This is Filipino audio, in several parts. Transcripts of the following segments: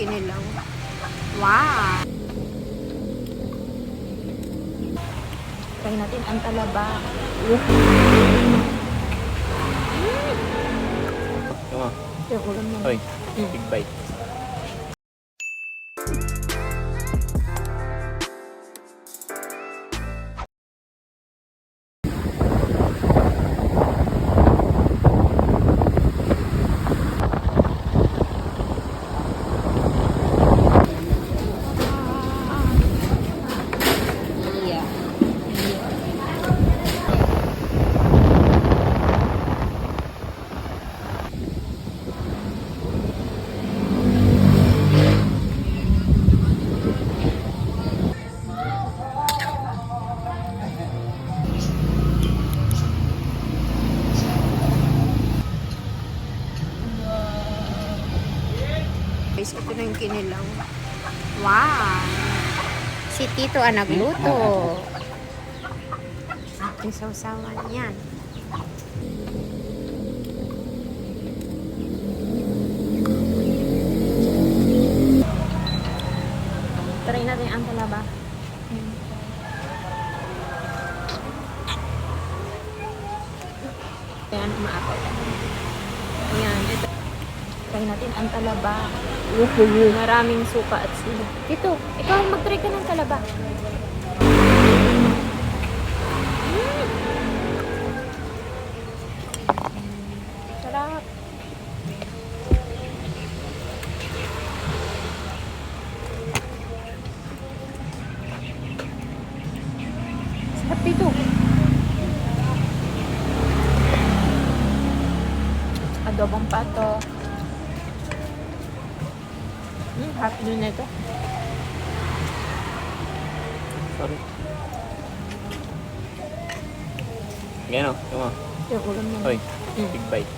kinilaw. Wow! Try natin ang talaba. Tama. Yung ulam na. Hoy, big bite. Yeah. Guys, ito na yung kinilaw. Wow! Si Tito ang nagluto. Ating sausawan yan. Try natin ang talaba. Ayan, umaapot. Ayan, ito. Try natin ang talaba. Maraming suka at sili. Tito, ikaw mag-try ka ng talaba. Sarap. Sarap dito. Adobong pato. Half doon na ito. Sorry. Gano, tama. Yung ulam na. Hoy, big bite.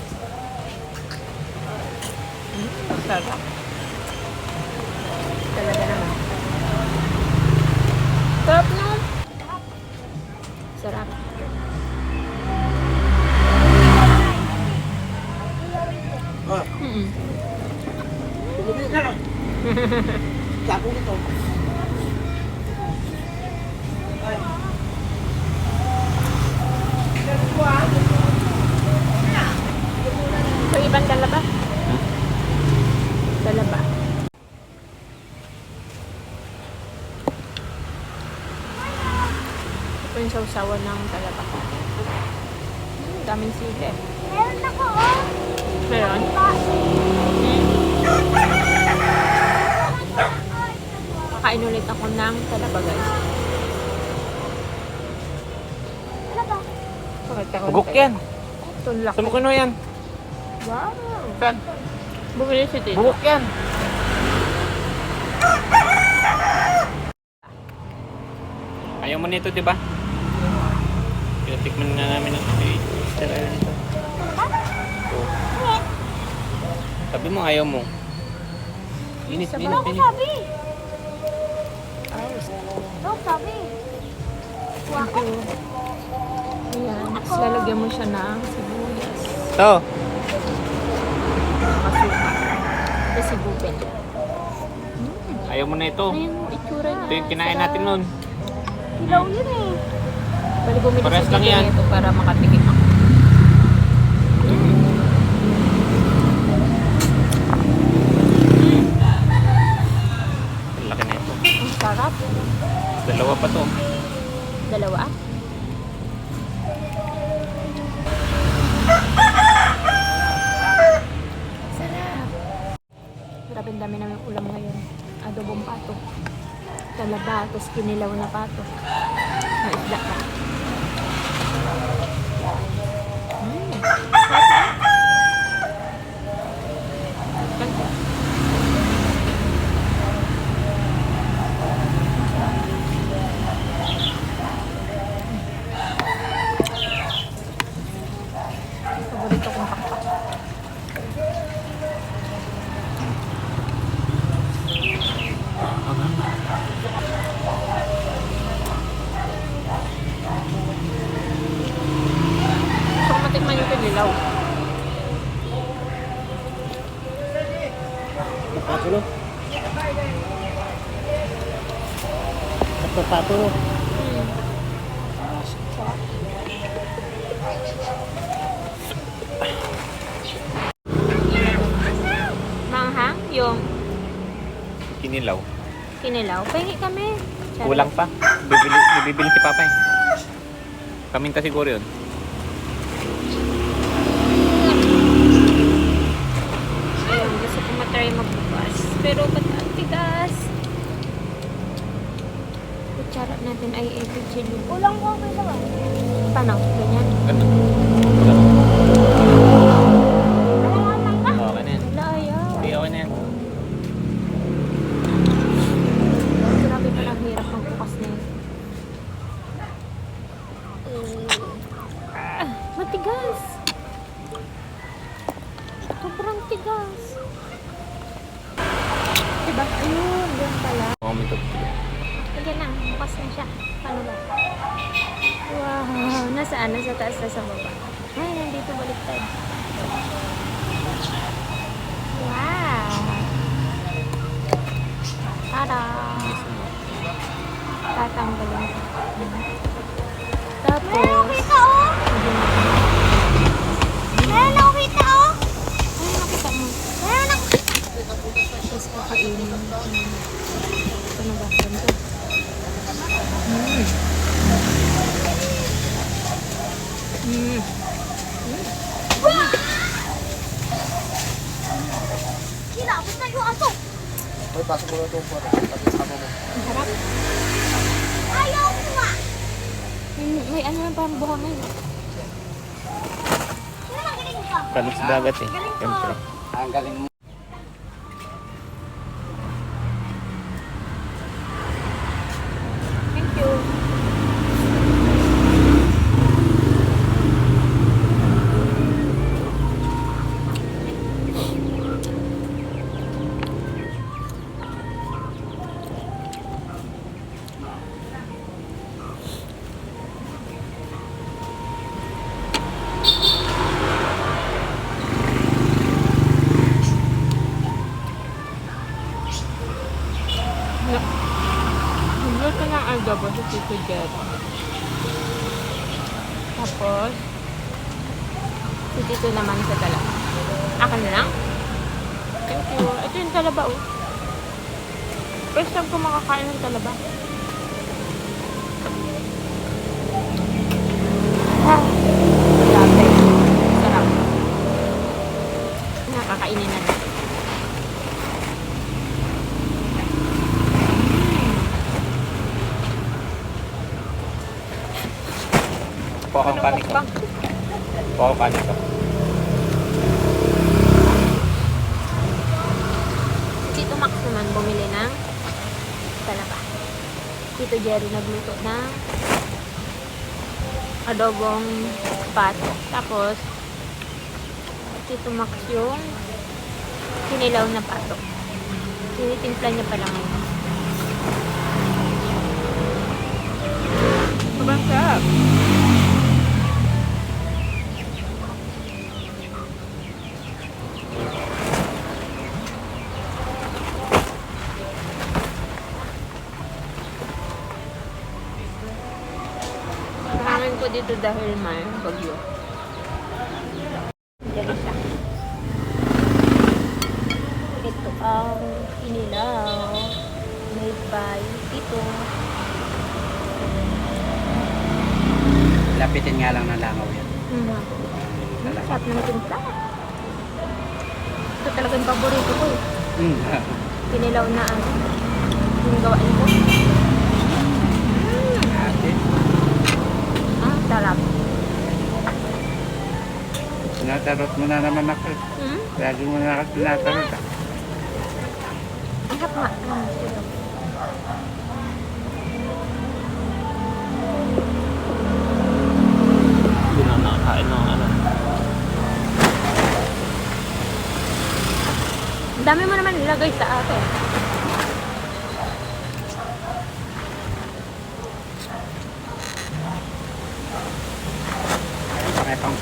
Sarap. Talaga naman. Sarap naman. Sarap. Sapo nito. So, ibang talaba? Talaba. Ito yung sausawan ng talaba. Daming sili. Meron ako, oh. Meron? Kakain ulit ako ng talaba, guys. Ano ba? Bugok yan. Ito, laki. Saan mo kinuha yan? Wow. Saan? Bumili si Tito. Bugok yan. Ayaw mo nito, di ba? Kaya tikman na namin ang sterile nito. Oh. Sabi mo ayaw mo. Init, init, Ano ko init. sabi? Oh, Ano sabi? thank you. Ayan. Tapos lalagyan mo siya ng sibuyas. Ito. Masuka. Tapos sibupin. Ayaw mo na ito. Ayun yung itsura niya. Ito yung kinain natin nun. Ilaw yun eh. Bali bumili Parehas si lang Tito yan. nito para makatikim ako. Ang laki na ito. Ang sarap. Dalawa pa to. Dalawa. Sarap. Grabe ang dami namin ulam ngayon. Adobong pato. Talaba, tapos kinilaw na pato. May isda pa. Paborito kong pakpak. pato. Mm. Sarap. Manghang? Yung Kinilaw. kinilaw. Pahingi kami. Charot. Kulang pa. Bibili si Papa eh. Paminta siguro yun. Ayun, gusto ko matry magbukas. Pero ba't ang tigas? Kutsara natin ay every chili. Ulang ko okay naman. Paano? Ganyan? Ano? Alam ka? Okay na yan. Wala, ayaw. Hindi, okay na yan. Grabe pala hirap magbukas na yun. Matigas. Sobrang tigas. Diba? Ayun, yun pala. Oo, may top. Ayan na, bukas na siya. Paano ba? Wow, nasaan? Nasa taas na sa baba. Ay, nandito baliktad. Wow! Tara! Tatanggalin ko. Tapos, Meron kita oh! Meron ako kita oh! ay, nakita mo. Meron ako kita! Tapos kakainin. Ano ba? Ganito. Kinapos na yung aso! Ay, pasok mo na itong po. Tapos ako mo. Ang sarap. Ayaw ko nga! May ano na parang buhangin. Sino magaling ka? Kalis dagat eh. Siyempre. Ang galing mo. Thank you. Nagluto ng adobo sa Tito Jet. Tapos, si Tito naman sa talaba. Akin na lang? Thank you. Ito yung talaba, oh. First time ko makakain ng talaba. Grabe. Sarap. Nakakainin na natin. Pokang kanin ko. Pokang kanin ko. Tito Max naman bumili ng talaba. Tito Jerry nagluto ng adobong pato. Tapos, Tito Max yung kinilaw na pato. Tinitimpla niya pala ngayon. Sobrang sarap. Nakamin ko dito dahil may bagyo. Diyan siya. Ito ang kinilaw made by Tito. Lapitin nga lang ng langaw yan. Sarap ng timpla. Ito talaga yung paborito ko eh. Kinilaw na ano. Yung gawain ko. Ate. Sarap. Tinatarot mo na naman ako. Lagi mo na ako tinatarot. Ang hap nga. Ito. Hindi na nakakain ng ano. Ang dami mo naman nilagay sa akin. Pakipang